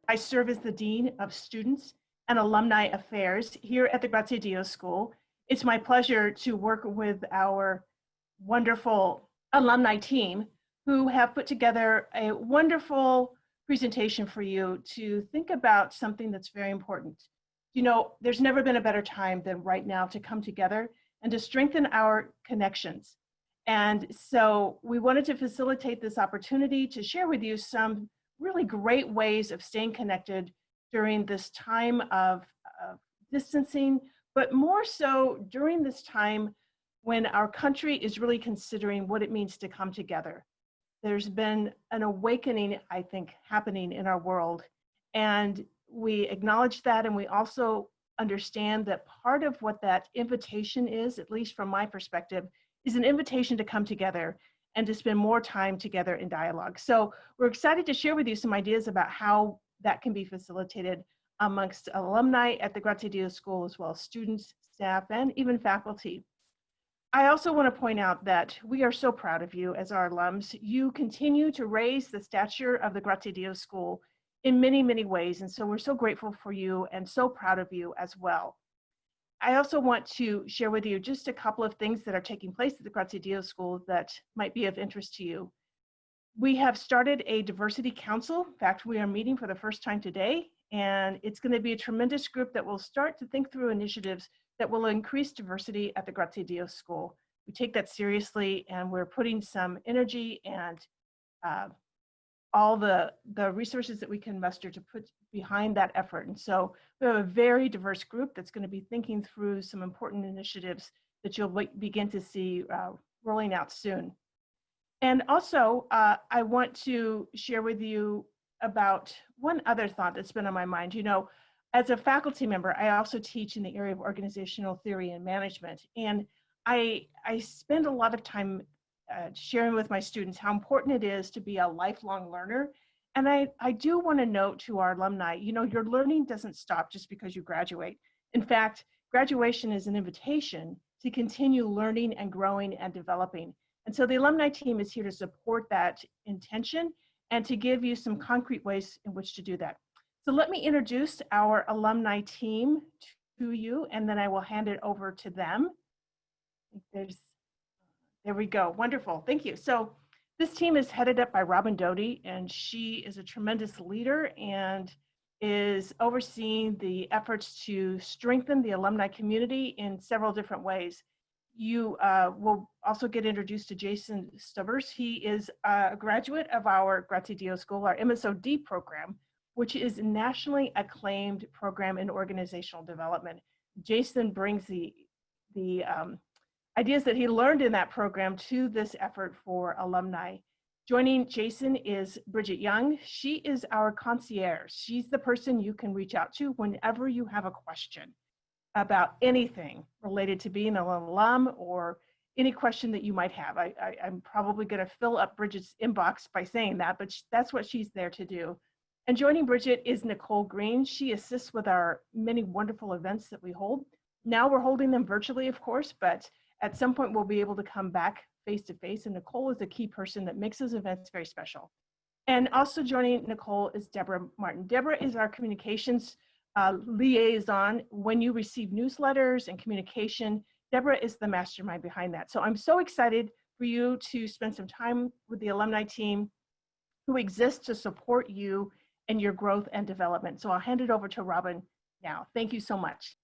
I serve as the Dean of Students and Alumni Affairs here at the Graziadio School. It's my pleasure to work with our wonderful alumni team who have put together a wonderful presentation for you to think about something that's very important. You know, there's never been a better time than right now to come together and to strengthen our connections. And so we wanted to facilitate this opportunity to share with you some really great ways of staying connected during this time of distancing, but more so during this time when our country is really considering what it means to come together. There's been an awakening, I think, happening in our world, and we acknowledge that, and we also understand that part of what that invitation is, at least from my perspective, is an invitation to come together and to spend more time together in dialogue. So we're excited to share with you some ideas about how that can be facilitated amongst alumni at the Graziadio School, as well as students, staff, and even faculty. I also want to point out that we are so proud of you as our alums. You continue to raise the stature of the Graziadio School in many, many ways, and so we're so grateful for you and so proud of you as well. I also want to share with you just a couple of things that are taking place at the Graziadio School that might be of interest to you. We have started a diversity council. In fact, we are meeting for the first time today, and it's going to be a tremendous group that will start to think through initiatives that will increase diversity at the Graziadio School. We take that seriously, and we're putting some energy and all the resources that we can muster to put behind that effort. And so we have a very diverse group that's going to be thinking through some important initiatives that you'll begin to see rolling out soon. And also, I want to share with you about one other thought that's been on my mind. You know, as a faculty member, I also teach in the area of organizational theory and management. And I spend a lot of time sharing with my students how important it is to be a lifelong learner. And I do want to note to our alumni, you know, your learning doesn't stop just because you graduate. In fact, graduation is an invitation to continue learning and growing and developing. And so the alumni team is here to support that intention and to give you some concrete ways in which to do that. So let me introduce our alumni team to you, and then I will hand it over to them. There we go. Wonderful. Thank you. So this team is headed up by Robin Doty, and she is a tremendous leader and is overseeing the efforts to strengthen the alumni community in several different ways. You will also get introduced to Jason Stubbers. He is a graduate of our Graziadio School, our MSOD program, which is a nationally acclaimed program in organizational development. Jason brings the ideas that he learned in that program to this effort for alumni. Joining Jason is Bridget Young. She is our concierge. She's the person you can reach out to whenever you have a question about anything related to being an alum or any question that you might have. I'm probably going to fill up Bridget's inbox by saying that, but that's what she's there to do. And joining Bridget is Nicole Green. She assists with our many wonderful events that we hold. Now we're holding them virtually, of course, but at some point we'll be able to come back face to face, and Nicole is a key person that makes those events very special. And also joining Nicole is Deborah Martin. Deborah is our communications liaison. When you receive newsletters and communication, Deborah is the mastermind behind that. So I'm so excited for you to spend some time with the alumni team who exists to support you and your growth and development. So I'll hand it over to Robin now. Thank you so much.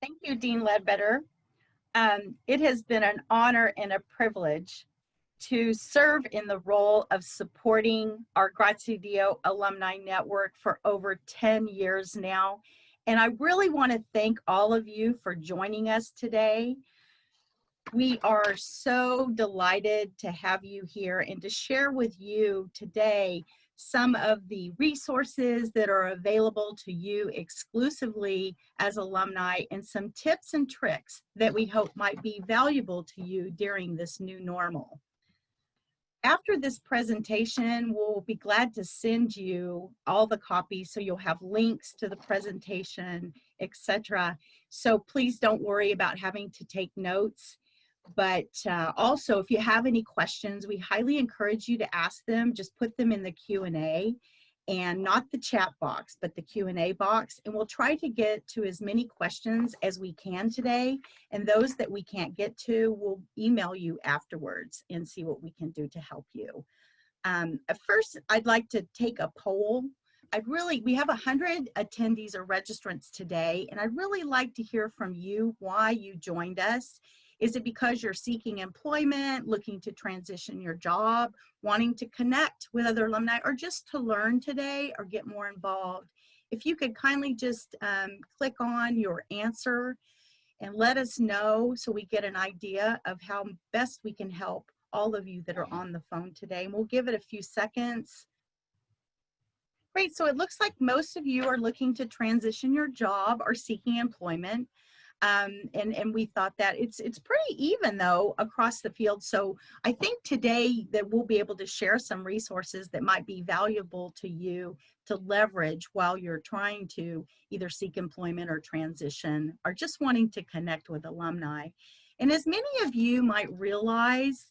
Thank you, Dean Ledbetter. It has been an honor and a privilege to serve in the role of supporting our Graziadio Alumni Network for over 10 years now. And I really want to thank all of you for joining us today. We are so delighted to have you here and to share with you today some of the resources that are available to you exclusively as alumni and some tips and tricks that we hope might be valuable to you during this new normal. After this presentation, we'll be glad to send you all the copies so you'll have links to the presentation, etc. So please don't worry about having to take notes. But also, if you have any questions, we highly encourage you to ask them. Just put them in the Q&A, and not the chat box, but the Q&A box. And we'll try to get to as many questions as we can today. And those that we can't get to, we'll email you afterwards and see what we can do to help you. At first, I'd like to take a poll. We have 100 attendees or registrants today, and I'd really like to hear from you why you joined us. Is it because you're seeking employment, looking to transition your job, wanting to connect with other alumni, or just to learn today or get more involved? If you could kindly just click on your answer and let us know so we get an idea of how best we can help all of you that are on the phone today. And we'll give it a few seconds. Great, so it looks like most of you are looking to transition your job or seeking employment. And we thought that it's pretty even though across the field. So I think today that we'll be able to share some resources that might be valuable to you to leverage while you're trying to either seek employment or transition or just wanting to connect with alumni. And as many of you might realize,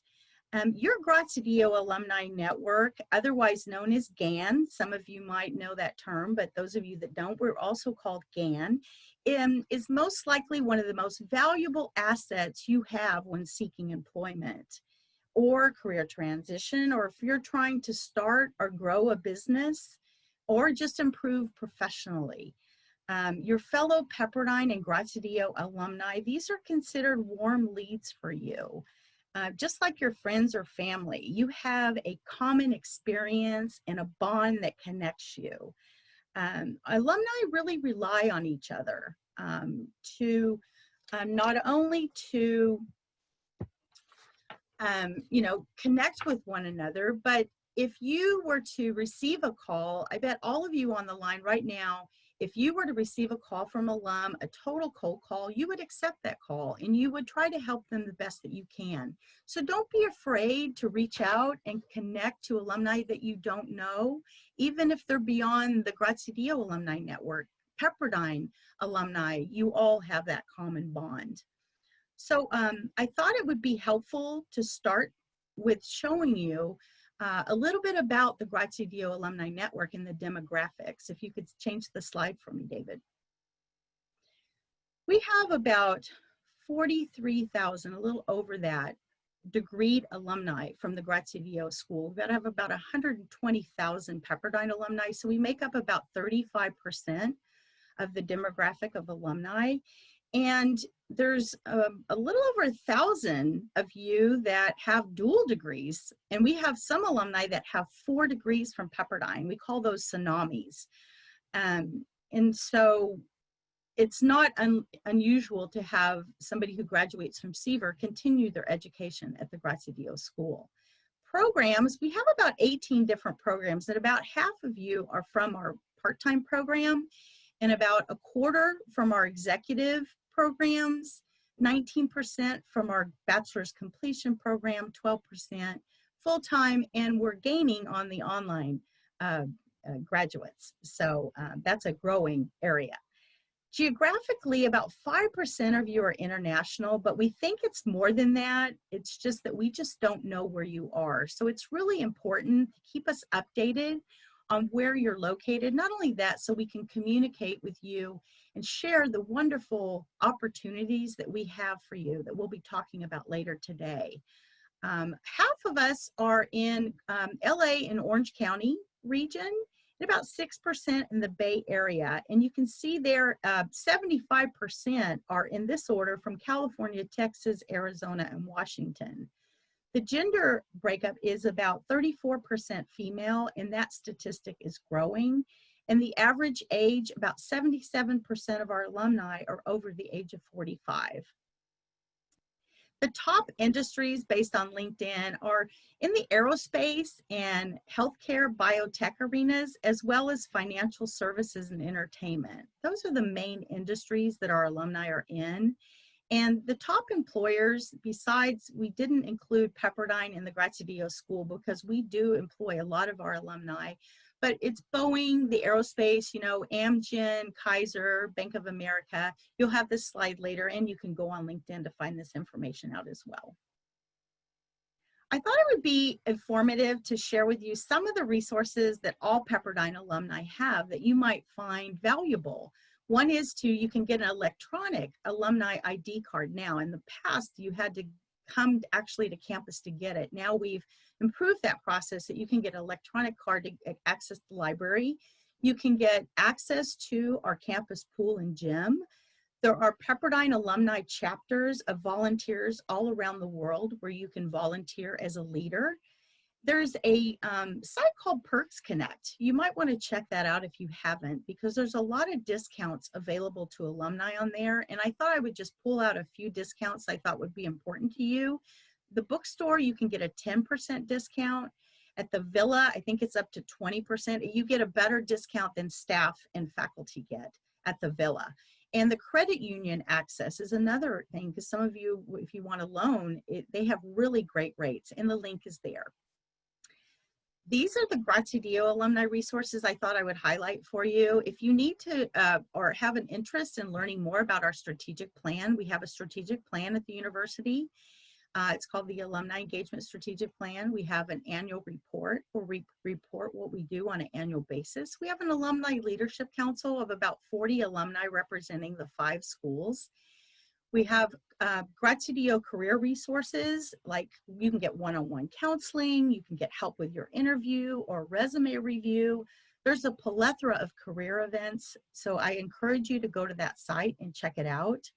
your Graziadio Alumni Network, otherwise known as GAN, some of you might know that term, but those of you that don't, we're also called GAN, is most likely one of the most valuable assets you have when seeking employment or career transition, or if you're trying to start or grow a business or just improve professionally. Your fellow Pepperdine and Graziadio alumni, these are considered warm leads for you. Just like your friends or family, you have a common experience and a bond that connects you. Alumni really rely on each other to not only to connect with one another, but if you were to receive a call, I bet all of you on the line right now, if you were to receive a call from alum, a total cold call, you would accept that call and you would try to help them the best that you can. So don't be afraid to reach out and connect to alumni that you don't know, even if they're beyond the Graziadio Alumni Network, Pepperdine alumni, you all have that common bond. So I thought it would be helpful to start with showing you a little bit about the Graziadio Alumni Network and the demographics. If you could change the slide for me, David. We have about 43,000, a little over that, degreed alumni from the Graziadio School. We have about 120,000 Pepperdine alumni, so we make up about 35% of the demographic of alumni. And there's a little over 1,000 of you that have dual degrees, and we have some alumni that have 4 degrees from Pepperdine. We call those tsunamis. And so it's not unusual to have somebody who graduates from Seaver continue their education at the Graziadio School. Programs, we have about 18 different programs, and about half of you are from our part-time program, and about a quarter from our executive programs, 19% from our bachelor's completion program, 12% full-time, and we're gaining on the online graduates. So that's a growing area. Geographically, about 5% of you are international, but we think it's more than that. It's just that we just don't know where you are. So it's really important to keep us updated on where you're located. Not only that, so we can communicate with you and share the wonderful opportunities that we have for you that we'll be talking about later today. Half of us are in LA and Orange County region, and about 6% in the Bay Area. And you can see there 75% are in this order from California, Texas, Arizona, and Washington. The gender breakup is about 34% female, and that statistic is growing. And the average age, about 77% of our alumni are over the age of 45. The top industries based on LinkedIn are in the aerospace and healthcare biotech arenas, as well as financial services and entertainment. Those are the main industries that our alumni are in. And the top employers, besides, we didn't include Pepperdine in the Graziadio School because we do employ a lot of our alumni, but it's Boeing, the aerospace, you know, Amgen, Kaiser, Bank of America. You'll have this slide later, and you can go on LinkedIn to find this information out as well. I thought it would be informative to share with you some of the resources that all Pepperdine alumni have that you might find valuable. One is you can get an electronic alumni ID card now. In the past, you had to come actually to campus to get it. Now we've improved that process that you can get an electronic card to access the library. You can get access to our campus pool and gym. There are Pepperdine alumni chapters of volunteers all around the world where you can volunteer as a leader. There's a site called Perks Connect. You might want to check that out if you haven't, because there's a lot of discounts available to alumni on there. And I thought I would just pull out a few discounts I thought would be important to you. The bookstore, you can get a 10% discount. At the Villa, I think it's up to 20%. You get a better discount than staff and faculty get at the Villa. And the credit union access is another thing, because some of you, if you want a loan, they have really great rates, and the link is there. These are the Graziadio alumni resources I thought I would highlight for you. If you need to or have an interest in learning more about our strategic plan, we have a strategic plan at the university. It's called the Alumni Engagement Strategic Plan. We have an annual report where we report what we do on an annual basis. We have an Alumni Leadership Council of about 40 alumni representing the 5 schools. We have Graziadio career resources, like you can get one-on-one counseling, you can get help with your interview or resume review. There's a plethora of career events, so I encourage you to go to that site and check it out.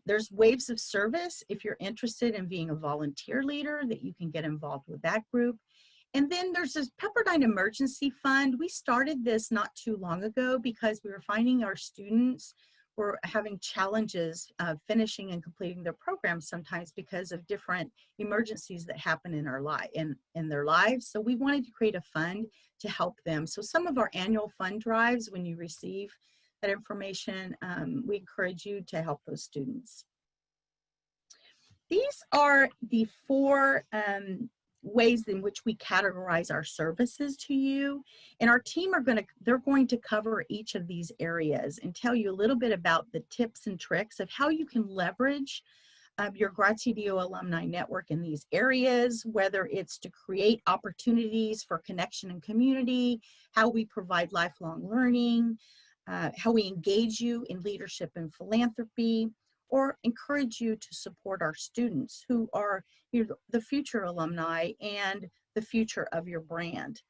There's Waves of Service if you're interested in being a volunteer leader, that you can get involved with that group. And then there's this Pepperdine Emergency Fund. We started this not too long ago because we were finding our students were having challenges finishing and completing their programs sometimes because of different emergencies that happen in their lives. So we wanted to create a fund to help them. So some of our annual fund drives, when you receive that information, we encourage you to help those students. These are the 4 ways in which we categorize our services to you, and our team they're going to cover each of these areas and tell you a little bit about the tips and tricks of how you can leverage your Graziadio alumni network in these areas, whether it's to create opportunities for connection and community, how we provide lifelong learning, how we engage you in leadership and philanthropy, or encourage you to support our students who are the future alumni and the future of your brand.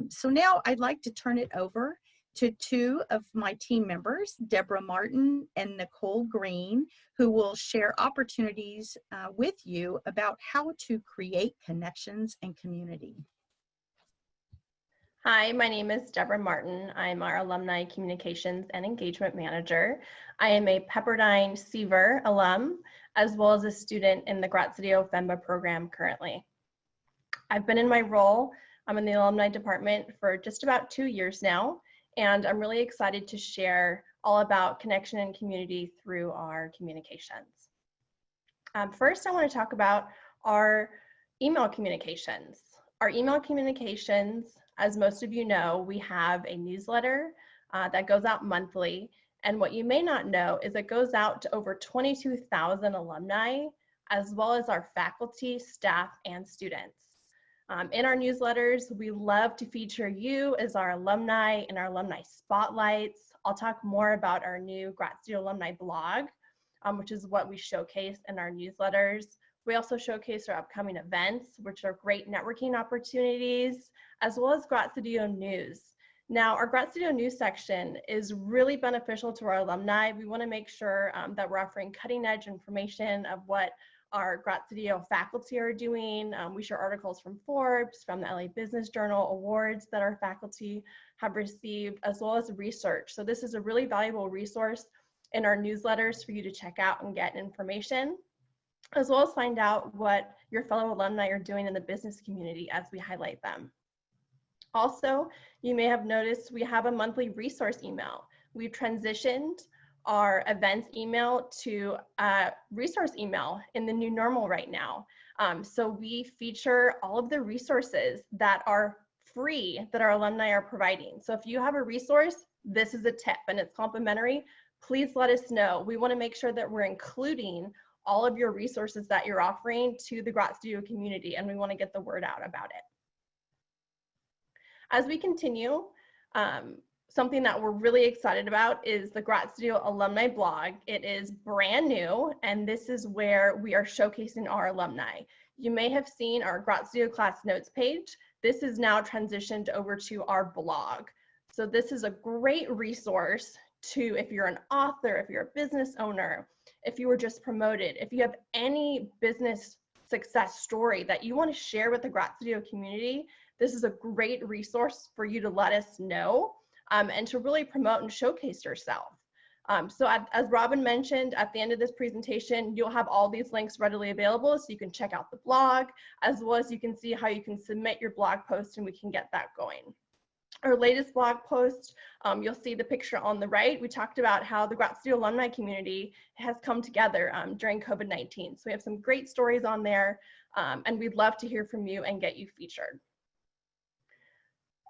So now I'd like to turn it over to 2 of my team members, Deborah Martin and Nicole Green, who will share opportunities with you about how to create connections and community. Hi, my name is Deborah Martin. I'm our Alumni Communications and Engagement Manager. I am a Pepperdine Seaver alum, as well as a student in the Graziadio FEMBA program currently. I've been in my role, I'm in the alumni department for just about 2 years now, and I'm really excited to share all about connection and community through our communications. First, I want to talk about our email communications. Our email communications, as most of you know, we have a newsletter that goes out monthly. And what you may not know is it goes out to over 22,000 alumni, as well as our faculty, staff, and students. In our newsletters, we love to feature you as our alumni in our alumni spotlights. I'll talk more about our new Graziadio alumni blog, which is what we showcase in our newsletters. We also showcase our upcoming events, which are great networking opportunities, as well as Graziadio News. Now, our Graziadio News section is really beneficial to our alumni. We want to make sure that we're offering cutting edge information of what our Graziadio faculty are doing. We share articles from Forbes, from the LA Business Journal, awards that our faculty have received, as well as research. So this is a really valuable resource in our newsletters for you to check out and get information, as well as find out what your fellow alumni are doing in the business community as we highlight them. Also, you may have noticed we have a monthly resource email. We've transitioned our events email to a resource email in the new normal right now. So we feature all of the resources that are free that our alumni are providing. So if you have a resource, this is a tip and it's complimentary, please let us know. We want to make sure that we're including all of your resources that you're offering to the Graziadio community, and we want to get the word out about it. As we continue, something that we're really excited about is the Graziadio Alumni blog. It is brand new, and this is where we are showcasing our alumni. You may have seen our Graziadio class notes page. This is now transitioned over to our blog. So this is a great resource to, if you're an author, if you're a business owner, if you were just promoted, if you have any business success story that you want to share with the Graziadio community, this is a great resource for you to let us know and to really promote and showcase yourself. So as Robin mentioned, at the end of this presentation, you'll have all these links readily available so you can check out the blog, as well as you can see how you can submit your blog post and we can get that going. Our latest blog post, you'll see the picture on the right. We talked about how the Graziadio alumni community has come together during COVID-19. So we have some great stories on there, and we'd love to hear from you and get you featured.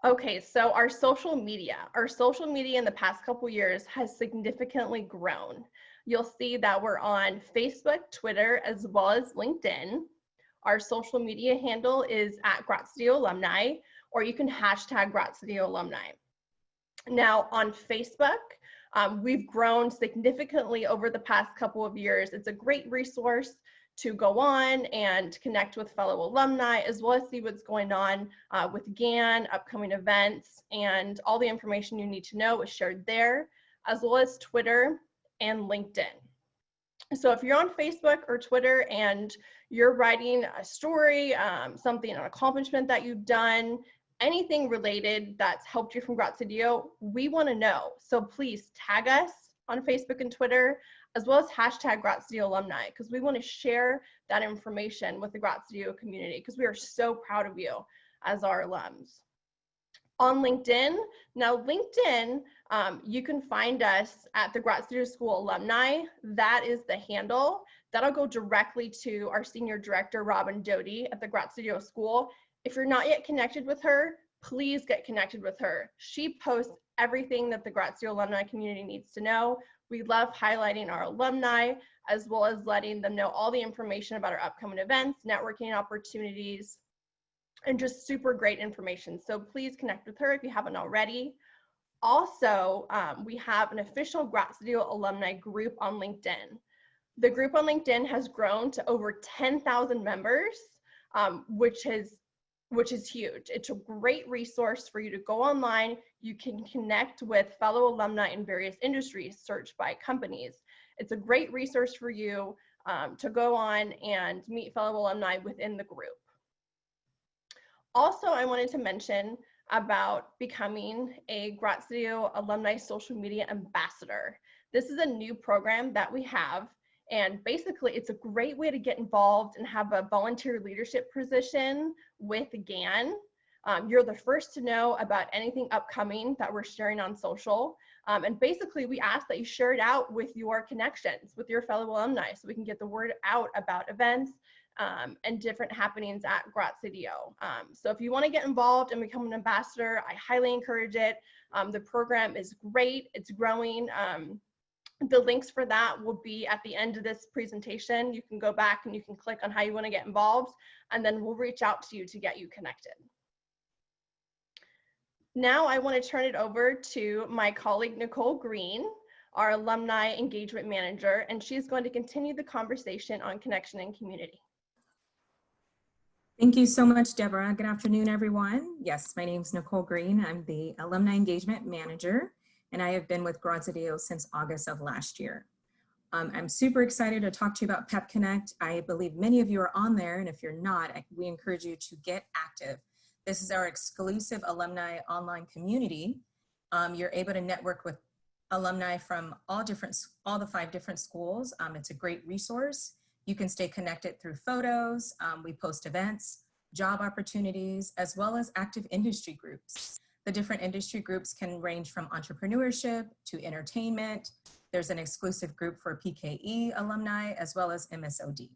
Okay, so our social media in the past couple years has significantly grown. You'll see that we're on Facebook, Twitter, as well as LinkedIn. Our social media handle is @Graziadio Alumni, or you can hashtag Graziadio Alumni. Now on Facebook, we've grown significantly over the past couple of years. It's a great resource to go on and connect with fellow alumni, as well as see what's going on with GAN, upcoming events, and all the information you need to know is shared there, as well as Twitter and LinkedIn. So if you're on Facebook or Twitter and you're writing a story, something, an accomplishment that you've done, anything related that's helped you from Graziadio, we want to know. So please tag us on Facebook and Twitter, as well as hashtag Graziadio Alumni, because we want to share that information with the Graziadio community, because we are so proud of you as our alums. On LinkedIn, now LinkedIn, you can find us at the Graziadio School Alumni. That is the handle. That'll go directly to our Senior Director, Robin Doty at the Graziadio School. If you're not yet connected with her, please get connected with her. She posts everything that the Graziadio alumni community needs to know. We love highlighting our alumni, as well as letting them know all the information about our upcoming events, networking opportunities, and just super great information. So please connect with her if you haven't already. Also, we have an official Graziadio alumni group on LinkedIn. The group on LinkedIn has grown to over 10,000 members, which is huge. It's a great resource for you to go online. You can connect with fellow alumni in various industries, search by companies. It's a great resource for you to go on and meet fellow alumni within the group. Also, I wanted to mention about becoming a Graziadio alumni social media ambassador. This is a new program that we have. And basically, it's a great way to get involved and have a volunteer leadership position with GAN. You're the first to know about anything upcoming that we're sharing on social. And basically, we ask that you share it out with your connections, with your fellow alumni, so we can get the word out about events and different happenings at Graziadio. So if you want to get involved and become an ambassador, I highly encourage it. The program is great. It's growing. The links for that will be at the end of this presentation. You can go back and you can click on how you want to get involved, and then we'll reach out to you to get you connected. Now I want to turn it over to my colleague, Nicole Green, our Alumni Engagement Manager, and she's going to continue the conversation on connection and community. Thank you so much, Deborah. Good afternoon, everyone. Yes, my name is Nicole Green. I'm the Alumni Engagement Manager, and I have been with Graziadio since August of last year. I'm super excited to talk to you about Pep Connect. I believe many of you are on there, and if you're not, we encourage you to get active. This is our exclusive alumni online community. You're able to network with alumni from all the 5 different schools. It's a great resource. You can stay connected through photos. We post events, job opportunities, as well as active industry groups. The different industry groups can range from entrepreneurship to entertainment. There's an exclusive group for PKE alumni, as well as MSOD.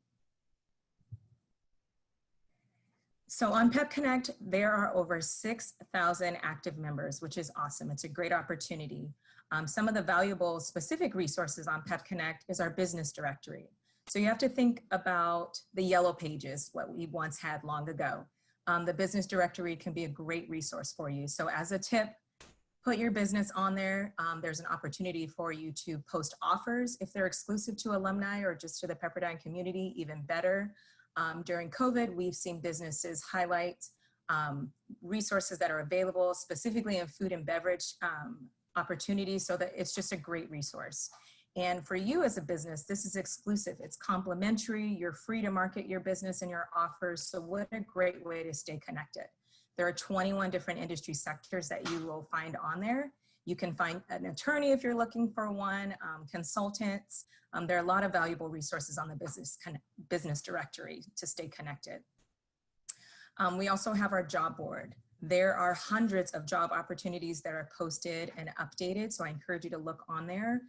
So on Pep Connect, there are over 6,000 active members, which is awesome. It's a great opportunity. Some of the valuable specific resources on Pep Connect is our business directory. So you have to think about the yellow pages, what we once had long ago. The business directory can be a great resource for you. So as a tip, put your business on there. There's an opportunity for you to post offers if they're exclusive to alumni or just to the Pepperdine community, even better. During COVID, we've seen businesses highlight resources that are available specifically in food and beverage opportunities, so that it's just a great resource. And for you as a business, this is exclusive. It's complimentary. You're free to market your business and your offers. So what a great way to stay connected. There are 21 different industry sectors that you will find on there. You can find an attorney if you're looking for one, consultants. There are a lot of valuable resources on the business directory to stay connected. We also have our job board. There are hundreds of job opportunities that are posted and updated, so I encourage you to look on there.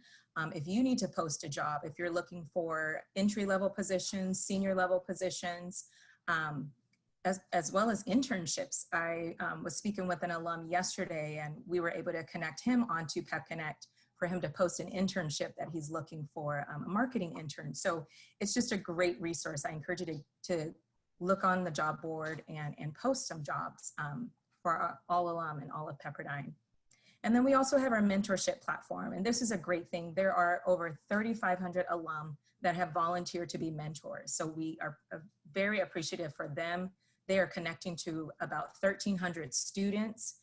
If you need to post a job, if you're looking for entry-level positions, senior-level positions, as well as internships. I was speaking with an alum yesterday, and we were able to connect him onto Pep Connect for him to post an internship that he's looking for, a marketing intern. So it's just a great resource. I encourage you to look on the job board and post some jobs for all alum and all of Pepperdine. And then we also have our mentorship platform, and this is a great thing. There are over 3,500 alum that have volunteered to be mentors. So we are very appreciative for them. They are connecting to about 1,300 students.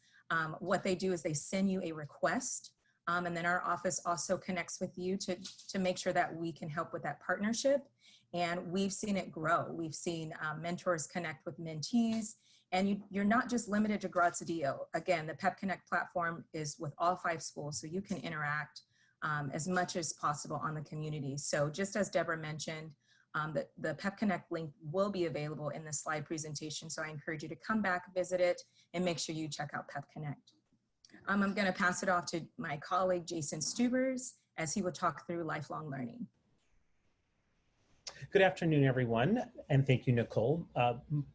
What they do is they send you a request, and then our office also connects with you to make sure that we can help with that partnership. And we've seen it grow. We've seen mentors connect with mentees, and you're not just limited to Graziadio. Again, the Pep Connect platform is with all 5 schools, so you can interact as much as possible on the community. So just as Deborah mentioned, the Pep Connect link will be available in the slide presentation. So I encourage you to come back, visit it, and make sure you check out Pep Connect. I'm going to pass it off to my colleague, Jason Stubers, as he will talk through lifelong learning. Good afternoon, everyone, and thank you, Nicole.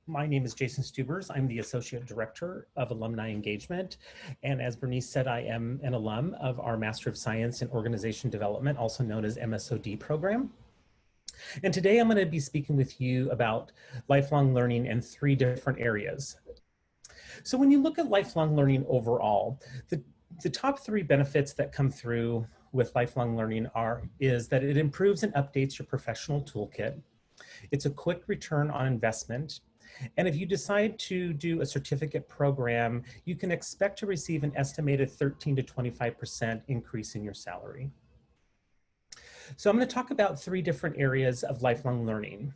My name is Jason Stubers. I'm the Associate Director of Alumni Engagement, and as Bernice said, I am an alum of our Master of Science in Organization Development, also known as MSOD program. And today I'm going to be speaking with you about lifelong learning in 3 different areas. So when you look at lifelong learning overall, the top 3 benefits that come through with lifelong learning is that it improves and updates your professional toolkit. It's a quick return on investment. And if you decide to do a certificate program, you can expect to receive an estimated 13 to 25% increase in your salary. So I'm going to talk about 3 different areas of lifelong learning: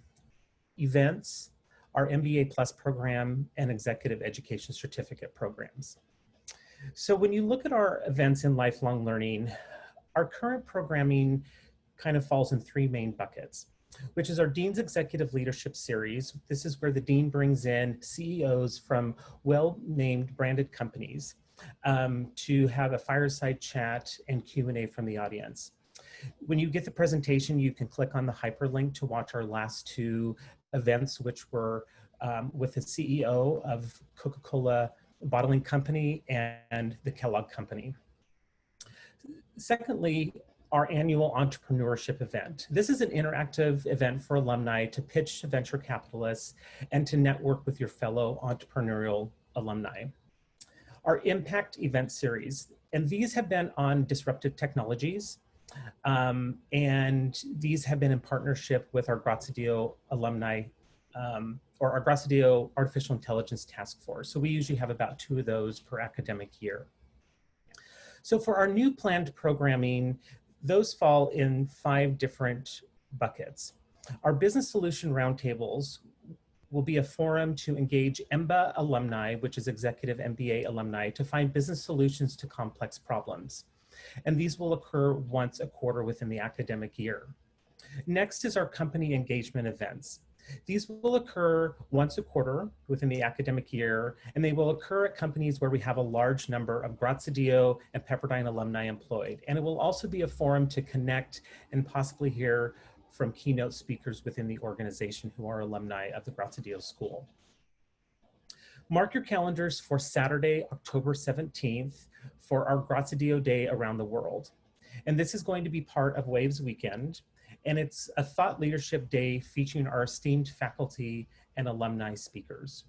events, our MBA Plus program, and executive education certificate programs. So when you look at our events in lifelong learning, our current programming kind of falls in 3 main buckets, which is our Dean's Executive Leadership Series. This is where the Dean brings in CEOs from well-named branded companies to have a fireside chat and Q&A from the audience. When you get the presentation, you can click on the hyperlink to watch our last 2 events, which were with the CEO of Coca-Cola Bottling Company and the Kellogg Company. Secondly, our annual entrepreneurship event. This is an interactive event for alumni to pitch to venture capitalists and to network with your fellow entrepreneurial alumni. Our impact event series, and these have been on disruptive technologies, and these have been in partnership with our Graziadio alumni, or our Graziadio Artificial Intelligence Task Force. So we usually have about 2 of those per academic year. So for our new planned programming, those fall in 5 different buckets. Our business solution roundtables will be a forum to engage EMBA alumni, which is Executive MBA alumni, to find business solutions to complex problems. And these will occur once a quarter within the academic year. Next is our company engagement events. These will occur once a quarter within the academic year, and they will occur at companies where we have a large number of Graziadio and Pepperdine alumni employed. And it will also be a forum to connect and possibly hear from keynote speakers within the organization who are alumni of the Graziadio School. Mark your calendars for Saturday, October 17th for our Graziadio Day Around the World. And this is going to be part of Waves Weekend. And it's a thought leadership day featuring our esteemed faculty and alumni speakers.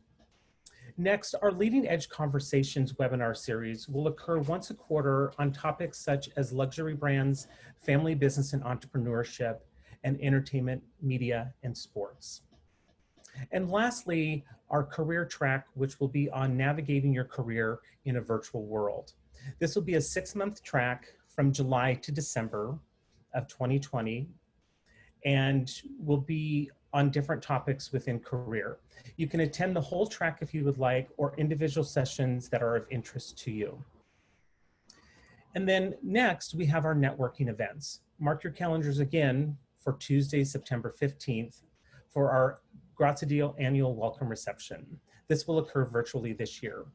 Next, our Leading Edge Conversations webinar series will occur once a quarter on topics such as luxury brands, family business and entrepreneurship, and entertainment, media, and sports. And lastly, our career track, which will be on navigating your career in a virtual world. This will be a 6-month track from July to December of 2020, and will be on different topics within career. You can attend the whole track if you would like, or individual sessions that are of interest to you. And then next, we have our networking events. Mark your calendars again for Tuesday, September 15th for our Graziadio annual welcome reception. This will occur virtually this year.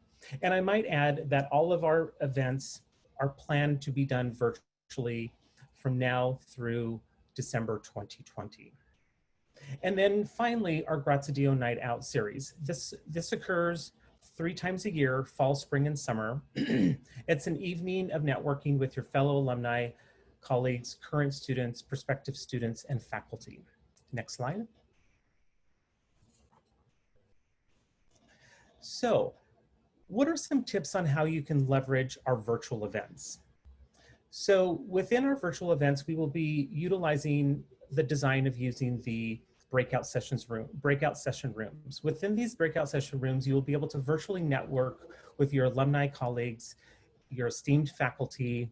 And I might add that all of our events are planned to be done virtually from now through December 2020. And then finally, our Graziadio Night Out series. This occurs 3 times a year, fall, spring, and summer. It's an evening of networking with your fellow alumni, colleagues, current students, prospective students, and faculty. Next slide. So, what are some tips on how you can leverage our virtual events? So within our virtual events, we will be utilizing the design of using the breakout session rooms. Within these breakout session rooms, you will be able to virtually network with your alumni colleagues, your esteemed faculty,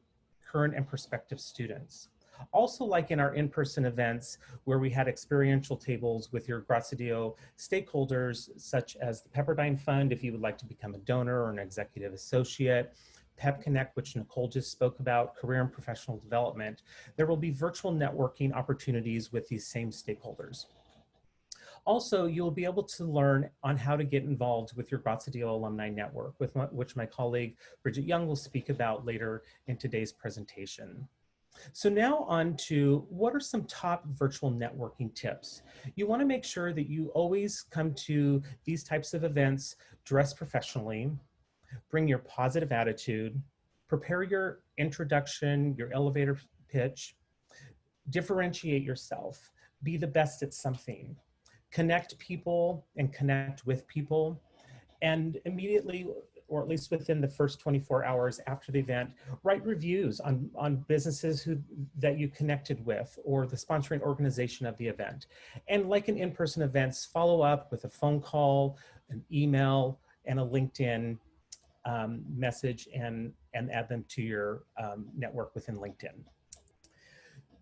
current and prospective students. Also, like in our in-person events where we had experiential tables with your Graziadio stakeholders, such as the Pepperdine Fund, if you would like to become a donor or an executive associate, PEP Connect, which Nicole just spoke about, career and professional development, there will be virtual networking opportunities with these same stakeholders. Also, you'll be able to learn on how to get involved with your Graziadio Alumni Network, which my colleague Bridget Young will speak about later in today's presentation. So now on to what are some top virtual networking tips? You want to make sure that you always come to these types of events dressed professionally, bring your positive attitude, prepare your introduction, your elevator pitch, differentiate yourself, be the best at something, connect people and connect with people, and immediately, or at least within the first 24 hours after the event, write reviews on businesses that you connected with or the sponsoring organization of the event. And like in in-person events, follow up with a phone call, an email, and a LinkedIn message and add them to your network within LinkedIn.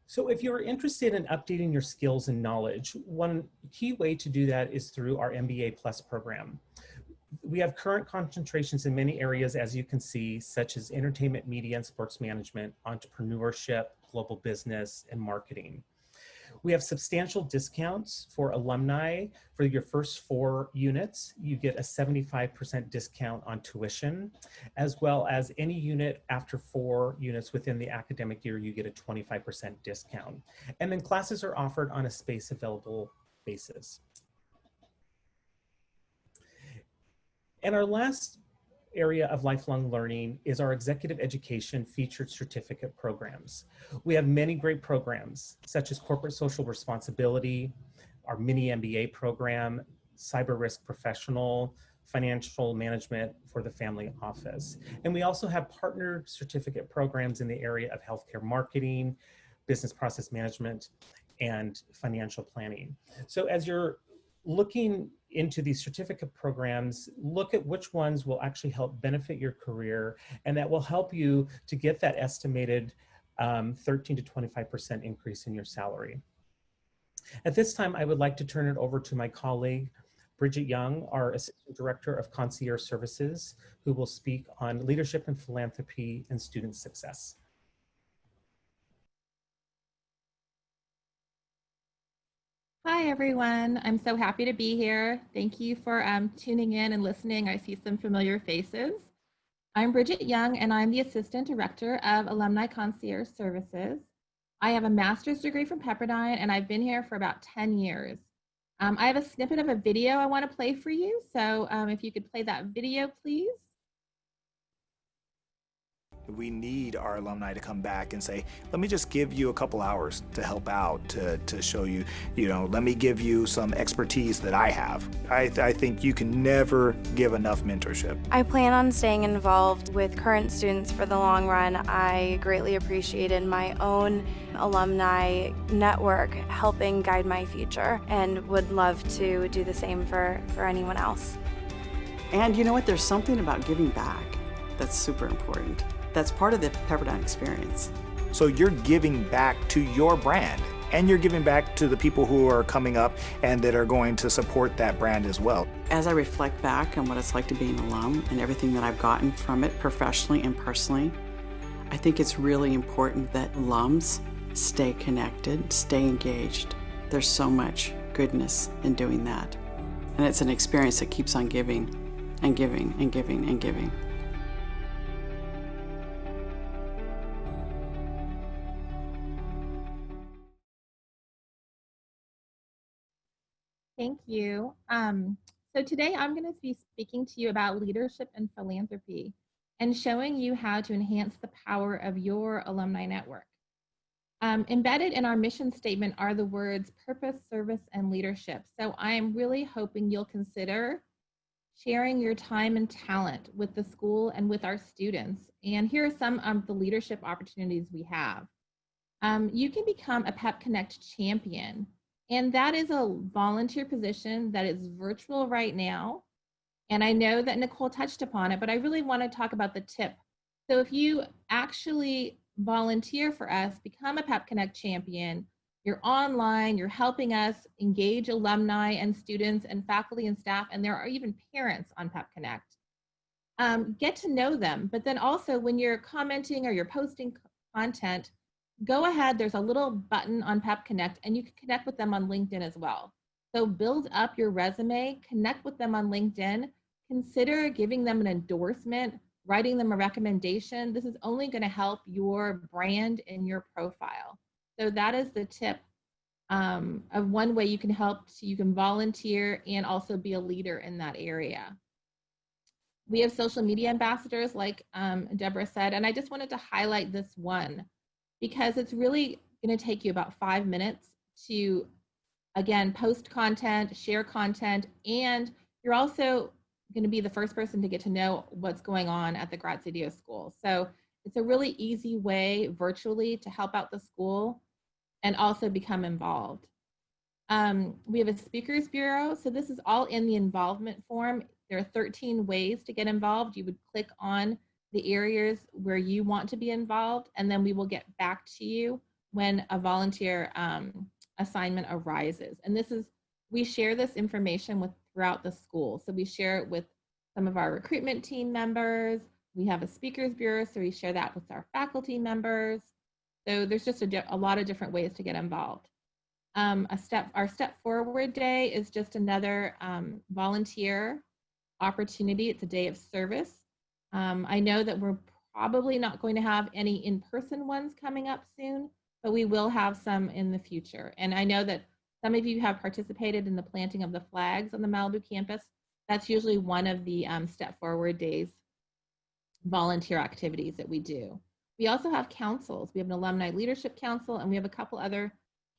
So if you're interested in updating your skills and knowledge, one key way to do that is through our MBA Plus program. We have current concentrations in many areas, as you can see, such as entertainment, media, and sports management, entrepreneurship, global business, and marketing. We have substantial discounts for alumni. For your first 4 units, you get a 75% discount on tuition, as well as any unit after 4 units within the academic year, you get a 25% discount. And then classes are offered on a space available basis. And our last area of lifelong learning is our executive education featured certificate programs. We have many great programs, such as corporate social responsibility, our mini MBA program, cyber risk professional, financial management for the family office. And we also have partnered certificate programs in the area of healthcare marketing, business process management, and financial planning. So as you're looking into these certificate programs, look at which ones will actually help benefit your career, and that will help you to get that estimated 13 to 25% increase in your salary. At this time, I would like to turn it over to my colleague, Bridget Young, our Assistant Director of Concierge Services, who will speak on leadership and philanthropy and student success. Hi, everyone. I'm so happy to be here. Thank you for tuning in and listening. I see some familiar faces. I'm Bridget Young, and I'm the Assistant Director of Alumni Concierge Services. I have a master's degree from Pepperdine, and I've been here for about 10 years. I have a snippet of a video I want to play for you. So if you could play that video, please. We need our alumni to come back and say, let me just give you a couple hours to help out, to show you, let me give you some expertise that I have. I think you can never give enough mentorship. I plan on staying involved with current students for the long run. I greatly appreciated my own alumni network helping guide my future and would love to do the same for anyone else. And you know what? There's something about giving back that's super important. That's part of the Pepperdine experience. So you're giving back to your brand, and you're giving back to the people who are coming up and that are going to support that brand as well. As I reflect back on what it's like to be an alum and everything that I've gotten from it professionally and personally, I think it's really important that alums stay connected, stay engaged. There's so much goodness in doing that. And it's an experience that keeps on giving and giving and giving and giving. Thank you. So today I'm going to be speaking to you about leadership and philanthropy and showing you how to enhance the power of your alumni network. Embedded in our mission statement are the words purpose, service, and leadership. So I'm really hoping you'll consider sharing your time and talent with the school and with our students. And here are some of the leadership opportunities we have. You can become a PEP Connect champion. And that is a volunteer position that is virtual right now. And I know that Nicole touched upon it, but I really want to talk about the tip. So if you actually volunteer for us, become a PEP Connect champion, you're online, you're helping us engage alumni and students and faculty and staff, and there are even parents on PEP Connect. Get to know them, but then also when you're commenting or you're posting content, go ahead, there's a little button on PEP Connect and you can connect with them on LinkedIn as well. So build up your resume, connect with them on LinkedIn, consider giving them an endorsement, writing them a recommendation. This is only going to help your brand and your profile. So that is the tip of one way you can help. So you can volunteer and also be a leader in that area. We have social media ambassadors like Deborah said, and I just wanted to highlight this one because it's really going to take you about 5 minutes to, again, post content, share content, and you're also going to be the first person to get to know what's going on at the Graziadio School. So it's a really easy way virtually to help out the school and also become involved. We have a speakers bureau. So this is all in the involvement form. There are 13 ways to get involved. You would click on the areas where you want to be involved, and then we will get back to you when a volunteer assignment arises. And we share this information throughout the school. So we share it with some of our recruitment team members. We have a speakers bureau, so we share that with our faculty members. So there's just a lot of different ways to get involved. Our Step Forward Day is just another volunteer opportunity. It's a day of service. I know that we're probably not going to have any in-person ones coming up soon, but we will have some in the future. And I know that some of you have participated in the planting of the flags on the Malibu campus. That's usually one of the Step Forward Days volunteer activities that we do. We also have councils. We have an Alumni Leadership Council, and we have a couple other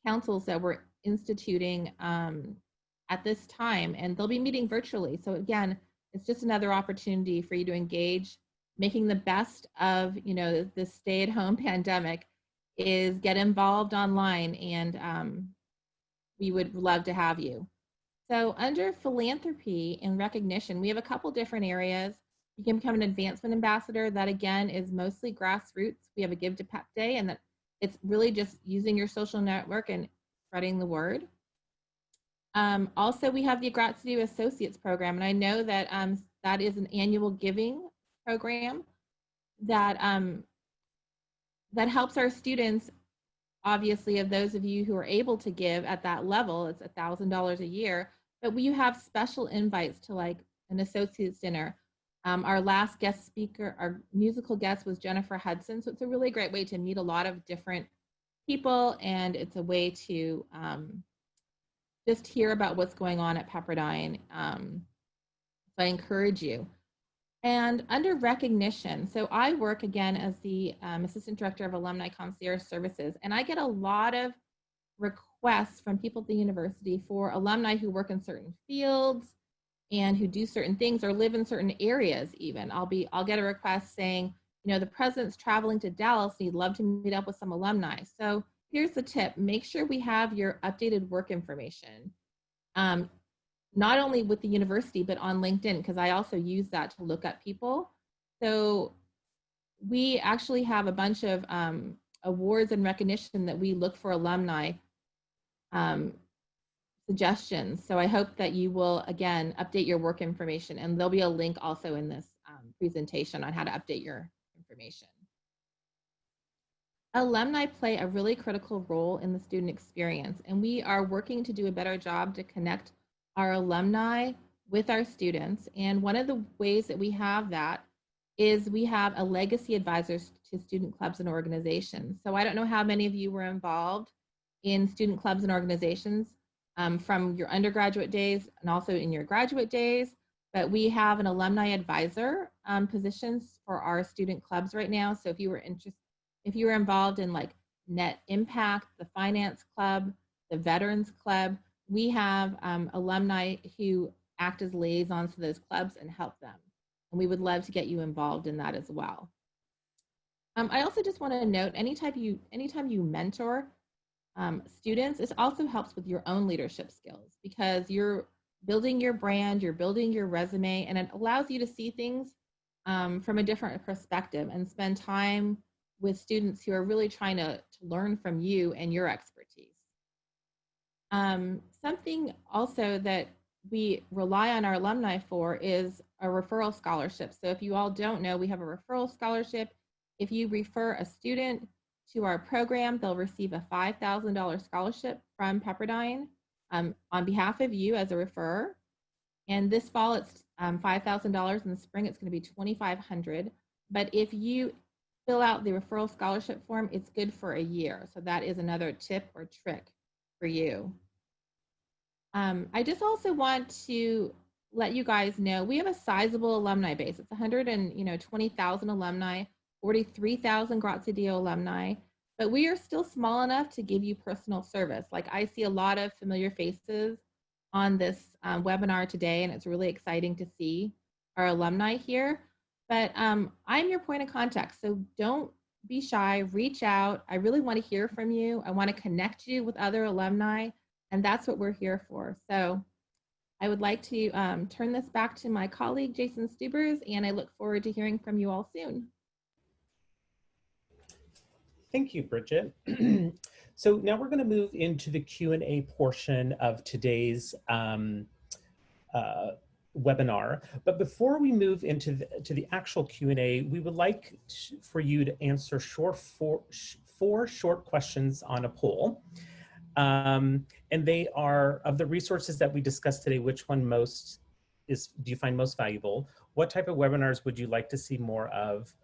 councils that we're instituting at this time, and they'll be meeting virtually. So again, it's just another opportunity for you to engage. Making the best of this stay-at-home pandemic is get involved online, and we would love to have you. So under philanthropy and recognition, we have a couple different areas. You can become an advancement ambassador. That again is mostly grassroots. We have a Give to Pep Day, and that it's really just using your social network and spreading the word. Also, we have the Graziadio Associates Program, and I know that that is an annual giving program that that helps our students. Obviously, of those of you who are able to give at that level, it's $1,000 a year. But we have special invites to like an associates dinner. Our last guest speaker, our musical guest was Jennifer Hudson. So it's a really great way to meet a lot of different people, and it's a way to just hear about what's going on at Pepperdine. So I encourage you. And under recognition, so I work again as the Assistant Director of Alumni Concierge Services, and I get a lot of requests from people at the university for alumni who work in certain fields and who do certain things or live in certain areas even. I'll get a request saying, you know, the president's traveling to Dallas and he'd love to meet up with some alumni. So here's the tip: make sure we have your updated work information. Not only with the university, but on LinkedIn, because I also use that to look up people. So we actually have a bunch of awards and recognition that we look for alumni suggestions. So I hope that you will, again, update your work information. And there'll be a link also in this presentation on how to update your information. Alumni play a really critical role in the student experience, and we are working to do a better job to connect our alumni with our students. And one of the ways that we have that is we have a legacy advisors to student clubs and organizations. So I don't know how many of you were involved in student clubs and organizations from your undergraduate days and also in your graduate days, but we have an alumni advisor positions for our student clubs right now. So if you were involved in like Net Impact, the Finance Club, the Veterans Club, we have alumni who act as liaisons to those clubs and help them. And we would love to get you involved in that as well. I also just want to note, anytime you mentor students, it also helps with your own leadership skills, because you're building your brand, you're building your resume, and it allows you to see things from a different perspective and spend time with students who are really trying to learn from you and your expertise. Something also that we rely on our alumni for is a referral scholarship. So if you all don't know, we have a referral scholarship. If you refer a student to our program, they'll receive a $5,000 scholarship from Pepperdine on behalf of you as a referrer. And this fall, it's $5,000. In the spring, it's going to be $2,500. But if you fill out the referral scholarship form, it's good for a year. So that is another tip or trick for you. I just also want to let you guys know we have a sizable alumni base. It's 120,000 alumni, 43,000 Graziadio alumni, but we are still small enough to give you personal service. Like, I see a lot of familiar faces on this webinar today, and it's really exciting to see our alumni here. But I'm your point of contact, so don't be shy, reach out. I really want to hear from you. I want to connect you with other alumni, and that's what we're here for. So I would like to turn this back to my colleague, Jason Stubers, and I look forward to hearing from you all soon. Thank you, Bridget. So now we're going to move into the Q&A portion of today's webinar. But before we move into the actual Q&A, we would like for you to answer four short questions on a poll. And they are, of the resources that we discussed today, which one do you find most valuable? What type of webinars would you like to see more of?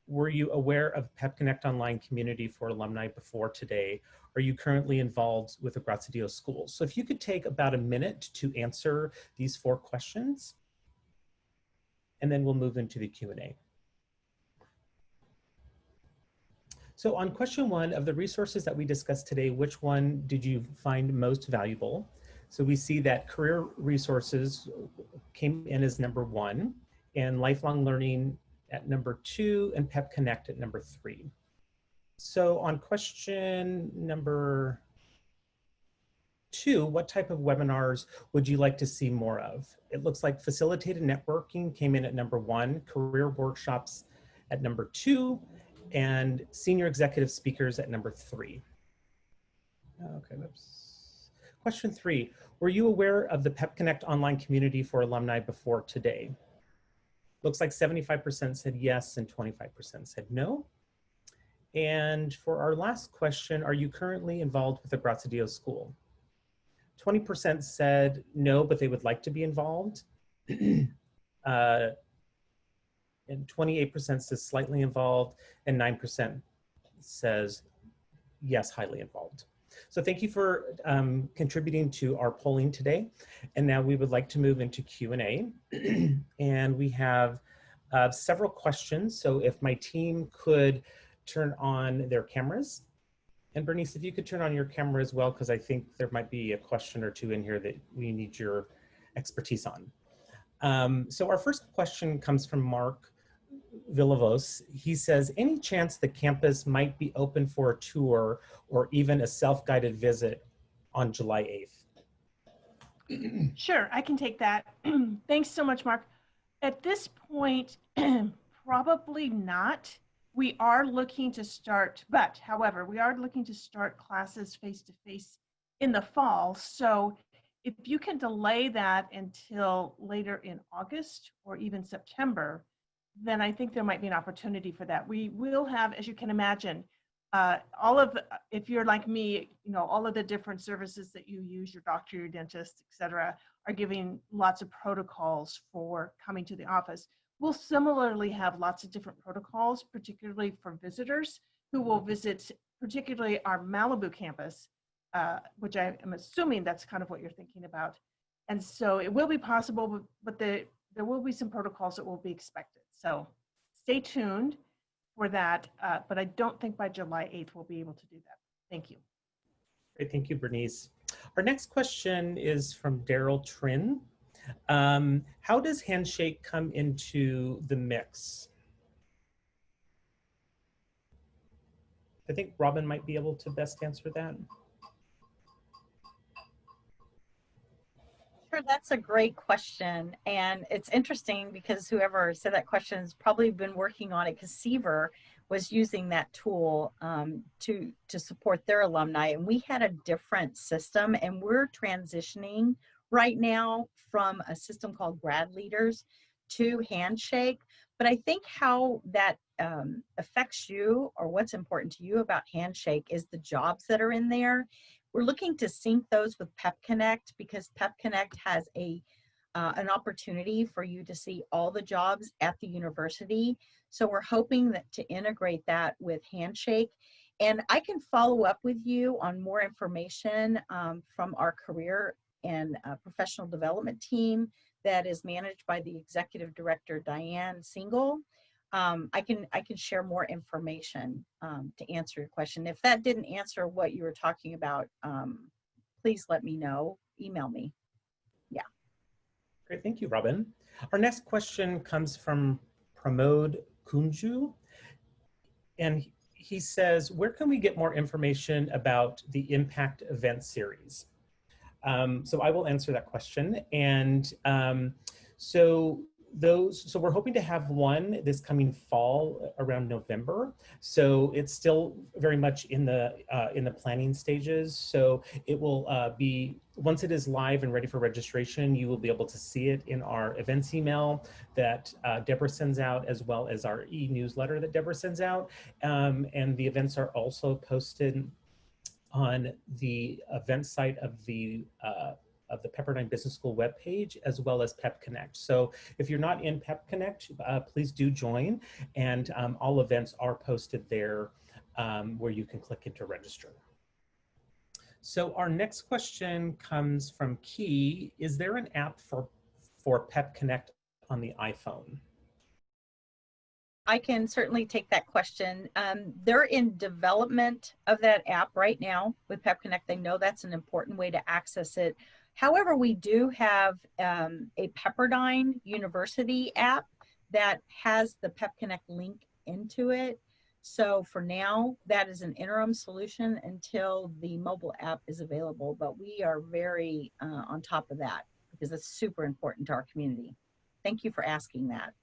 Were you aware of PEP Connect Online community for alumni before today? Are you currently involved with the Graziadio School? So if you could take about a minute to answer these four questions, and then we'll move into the Q&A. So on question one, of the resources that we discussed today, which one did you find most valuable? So we see that career resources came in as number 1, and lifelong learning at number 2, and PEP Connect at number 3. So on question number 2, what type of webinars would you like to see more of? It looks like facilitated networking came in at number 1, career workshops at number 2, and senior executive speakers at number 3. Okay, whoops. Question 3, were you aware of the PEP Connect online community for alumni before today? Looks like 75% said yes and 25% said no. And for our last question, are you currently involved with the Graziadio School? 20% said no, but they would like to be involved. And 28% says slightly involved, and 9% says yes, highly involved. So thank you for contributing to our polling today. And now we would like to move into Q&A. And we have several questions. So if my team could turn on their cameras. And Bernice, if you could turn on your camera as well, because I think there might be a question or two in here that we need your expertise on. So our first question comes from Mark Villavos. He says, any chance the campus might be open for a tour or even a self-guided visit on July 8th? Sure, I can take that. Thanks so much, Mark. At this point, probably not. We are looking to start, but however, we are looking to start classes face-to-face in the fall. So if you can delay that until later in August or even September, then I think there might be an opportunity for that. We will have, as you can imagine, if you're like me, all of the different services that you use, your doctor, your dentist, et cetera, are giving lots of protocols for coming to the office. We'll similarly have lots of different protocols, particularly for visitors who will visit, particularly our Malibu campus, which I am assuming that's kind of what you're thinking about. And so it will be possible, but there will be some protocols that will be expected. So stay tuned for that, but I don't think by July 8th we'll be able to do that. Thank you. Great, thank you, Bernice. Our next question is from Daryl Trin. How does Handshake come into the mix? I think Robin might be able to best answer that. Sure, that's a great question. And it's interesting because whoever said that question has probably been working on it because Seaver was using that tool to support their alumni. And we had a different system, and we're transitioning right now from a system called Grad Leaders to Handshake. But I think how that affects you, or what's important to you about Handshake, is the jobs that are in there. We're looking to sync those with Pep Connect because Pep Connect has an opportunity for you to see all the jobs at the university. So we're hoping that to integrate that with Handshake. And I can follow up with you on more information from our career and professional development team that is managed by the executive director, Diane Single. I can share more information to answer your question. If that didn't answer what you were talking about, please let me know. Email me. Yeah. Great, thank you, Robin. Our next question comes from Pramod Kunju, and he says, where can we get more information about the Impact Event Series? So I will answer that question. And so we're hoping to have one this coming fall around November. So it's still very much in the planning stages. So it will be, once it is live and ready for registration, you will be able to see it in our events email that Deborah sends out, as well as our e-newsletter that Deborah sends out. And the events are also posted on the event site of the Pepperdine Business School webpage, as well as Pep Connect. So if you're not in Pep Connect, please do join, and all events are posted there where you can click in to register. So our next question comes from Key. Is there an app for Pep Connect on the iPhone? I can certainly take that question. They're in development of that app right now with Pep Connect. They know that's an important way to access it. However, we do have a Pepperdine University app that has the Pep Connect link into it. So for now, that is an interim solution until the mobile app is available. But we are very on top of that because it's super important to our community. Thank you for asking that.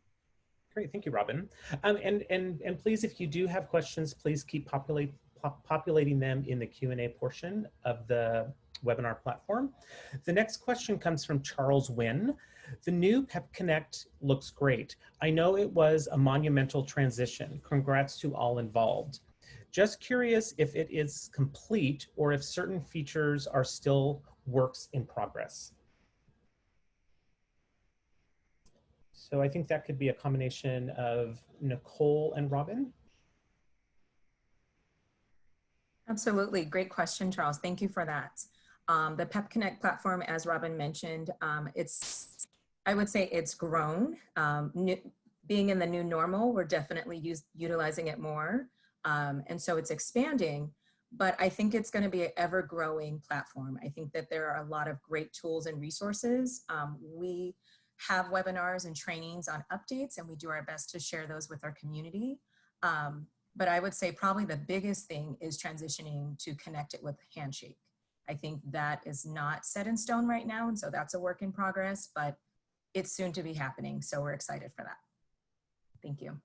Great, thank you, Robin. And please, if you do have questions, please keep populating them in the Q&A portion of the webinar platform. The next question comes from Charles Wynn. The new Pep Connect looks great. I know it was a monumental transition. Congrats to all involved. Just curious if it is complete or if certain features are still works in progress. So I think that could be a combination of Nicole and Robin. Absolutely. Great question, Charles. Thank you for that. The PEP Connect platform, as Robin mentioned, I would say it's grown. Being in the new normal, we're definitely utilizing it more. And so it's expanding, but I think it's going to be an ever growing platform. I think that there are a lot of great tools and resources. We have webinars and trainings on updates, and we do our best to share those with our community. But I would say probably the biggest thing is transitioning to connect it with Handshake. I think that is not set in stone right now, and so that's a work in progress, but it's soon to be happening, so we're excited for that. Thank you.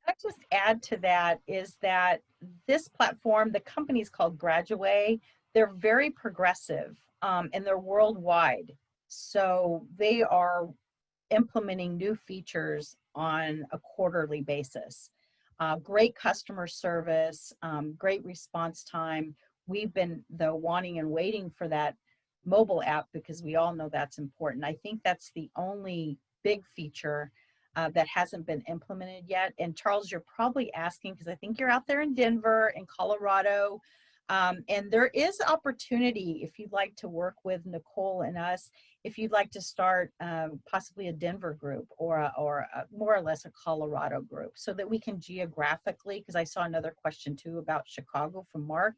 I'd just add to that is that this platform, the company is called Graziadio. They're very progressive and they're worldwide. So they are implementing new features on a quarterly basis. Great customer service, great response time. We've been though wanting and waiting for that mobile app because we all know that's important. I think that's the only big feature that hasn't been implemented yet. And Charles, you're probably asking, because I think you're out there in Denver and Colorado, and there is opportunity if you'd like to work with Nicole and us, if you'd like to start possibly a Denver group or a more or less a Colorado group so that we can geographically, because I saw another question too about Chicago from Mark,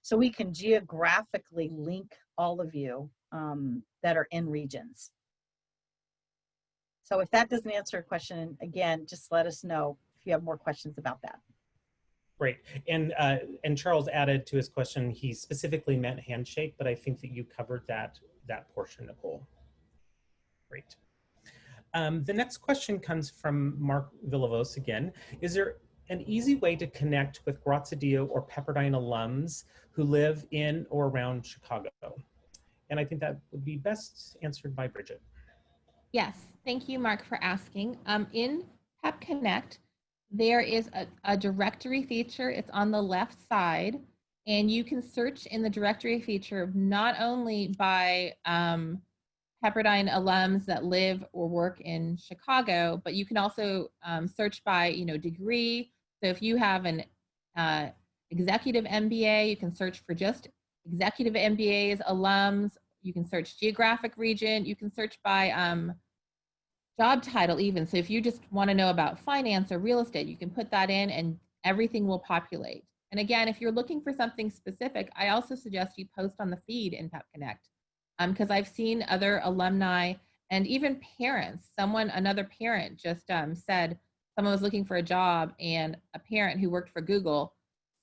so we can geographically link all of you that are in regions. So if that doesn't answer your question, again, just let us know if you have more questions about that. Great. And Charles added to his question, he specifically meant Handshake, but I think that you covered that portion, Nicole. Great. The next question comes from Mark Villavos again. Is there an easy way to connect with Graziadio or Pepperdine alums who live in or around Chicago? And I think that would be best answered by Bridget. Yes, thank you, Mark, for asking. In PEP Connect, there is a directory feature. It's on the left side, and you can search in the directory feature not only by Pepperdine alums that live or work in Chicago, but you can also search by degree. So if you have an executive MBA, you can search for just executive MBAs, alums. You can search geographic region. You can search by job title even. So if you just want to know about finance or real estate, you can put that in and everything will populate. And again, if you're looking for something specific, I also suggest you post on the feed in PEP Connect because I've seen other alumni and even parents. Another parent just said someone was looking for a job, and a parent who worked for Google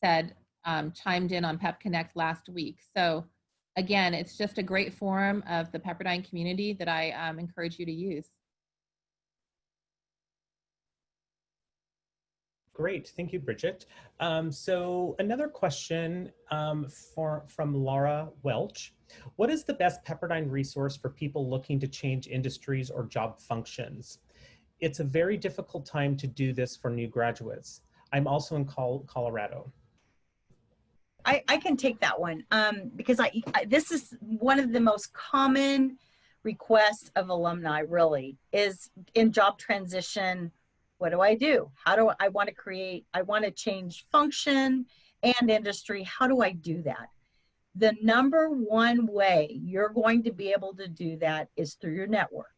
said, chimed in on PEP Connect last week. So again, it's just a great forum of the Pepperdine community that I encourage you to use. Great, thank you, Bridget. So another question from Laura Welch. What is the best Pepperdine resource for people looking to change industries or job functions? It's a very difficult time to do this for new graduates. I'm also in Colorado. I can take that one because this is one of the most common requests of alumni, really, is in job transition. What do I do? How do I want to create? I want to change function and industry. How do I do that? The number one way you're going to be able to do that is through your network.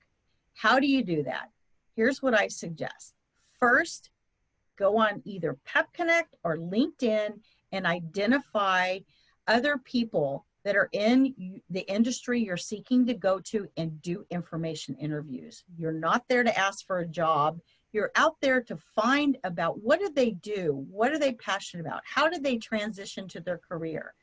How do you do that? Here's what I suggest. First, go on either PEP Connect or LinkedIn and identify other people that are in the industry you're seeking to go to and do information interviews. You're not there to ask for a job. You're out there to find about what do they do? What are they passionate about? How did they transition to their career?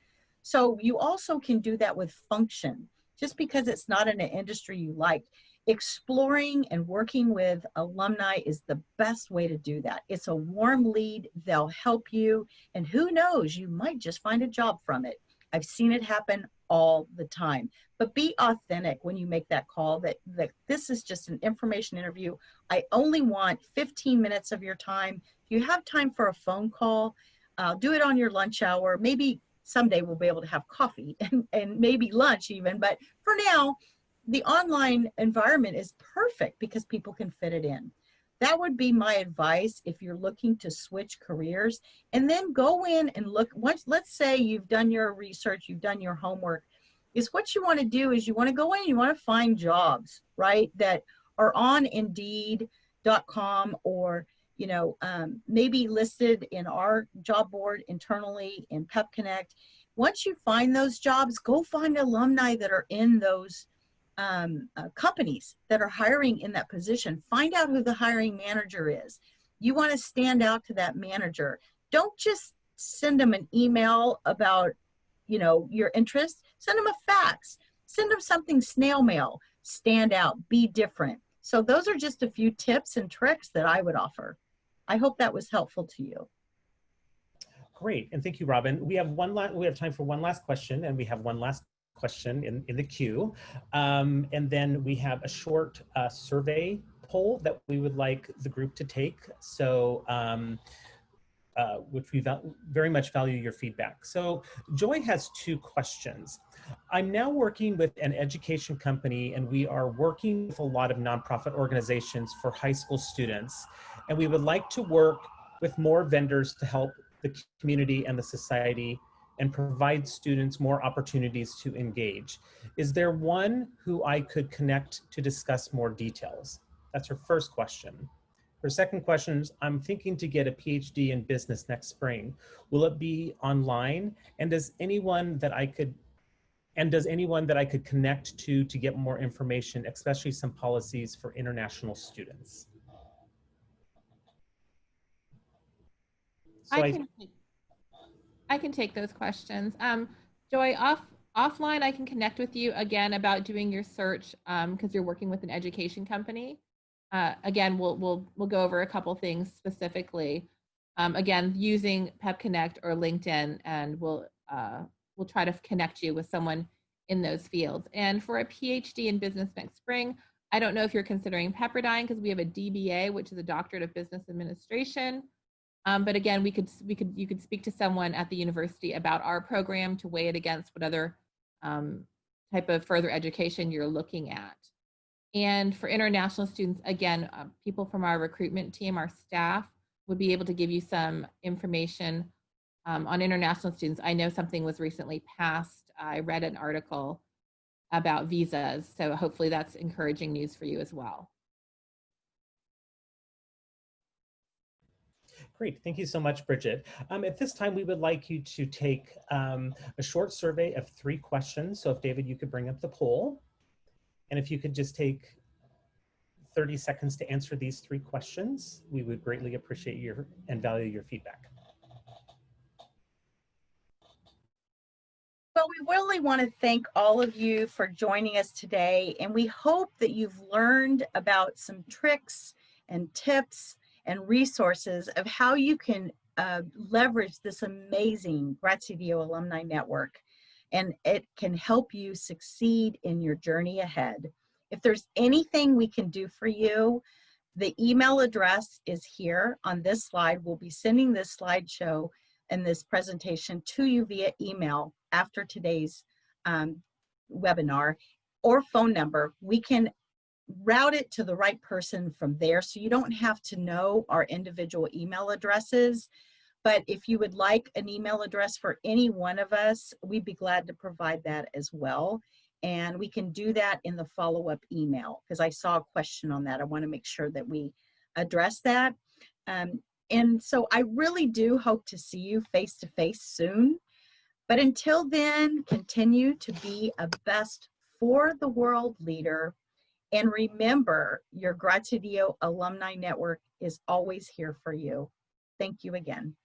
So you also can do that with function. Just because it's not in an industry you like, exploring and working with alumni is the best way to do that. It's a warm lead. They'll help you. And who knows, you might just find a job from it. I've seen it happen all the time. But be authentic when you make that call that this is just an information interview. I only want 15 minutes of your time. If you have time for a phone call, do it on your lunch hour. Maybe someday we'll be able to have coffee and maybe lunch even. But for now, the online environment is perfect because people can fit it in. That would be my advice if you're looking to switch careers. And then go in and look, let's say you've done your research, you've done your homework, is what you want to do is you want to go in, you want to find jobs, right, that are on Indeed.com or, you know, maybe listed in our job board internally in Pep Connect. Once you find those jobs, go find alumni that are in those companies that are hiring in that position. Find out who the hiring manager is. You want to stand out to that manager. Don't just send them an email about, you know, your interest. Send them a fax. Send them something snail mail. Stand out. Be different. So those are just a few tips and tricks that I would offer. I hope that was helpful to you. Great, and thank you, Robin. We have time for one last question, and we have one last question in the queue. And then we have a short survey poll that we would like the group to take. So, which we very much value your feedback. So Joy has two questions. I'm now working with an education company, and we are working with a lot of nonprofit organizations for high school students. And we would like to work with more vendors to help the community and the society and provide students more opportunities to engage. Is there one who I could connect to discuss more details? That's her first question. Her second question is, I'm thinking to get a PhD in business next spring. Will it be online? And does anyone that I could connect to get more information, especially some policies for international students? So I can take those questions. Joy, offline, I can connect with you again about doing your search because you're working with an education company. Again, we'll go over a couple things specifically. Again, using Pep Connect or LinkedIn, and we'll try to connect you with someone in those fields. And for a PhD in business next spring, I don't know if you're considering Pepperdine because we have a DBA, which is a Doctorate of Business Administration. But again, you could speak to someone at the university about our program to weigh it against what other type of further education you're looking at. And for international students, again, people from our recruitment team, our staff, would be able to give you some information on international students. I know something was recently passed. I read an article about visas, so hopefully that's encouraging news for you as well. Great, thank you so much, Bridget. At this time, we would like you to take a short survey of 3 questions. So if David, you could bring up the poll, and if you could just take 30 seconds to answer these 3 questions, we would greatly appreciate your and value your feedback. Well, we really want to thank all of you for joining us today, and we hope that you've learned about some tricks and tips and resources of how you can leverage this amazing Graziadio Alumni Network, and it can help you succeed in your journey ahead. If there's anything we can do for you, the email address is here on this slide. We'll be sending this slideshow and this presentation to you via email after today's webinar, or phone number. We can route it to the right person from there, so you don't have to know our individual email addresses. But if you would like an email address for any one of us, we'd be glad to provide that as well. And we can do that in the follow-up email, because I saw a question on that. I want to make sure that we address that. And so I really do hope to see you face-to-face soon. But until then, continue to be a best for the world leader. And remember, your Graziadio Alumni Network is always here for you. Thank you again.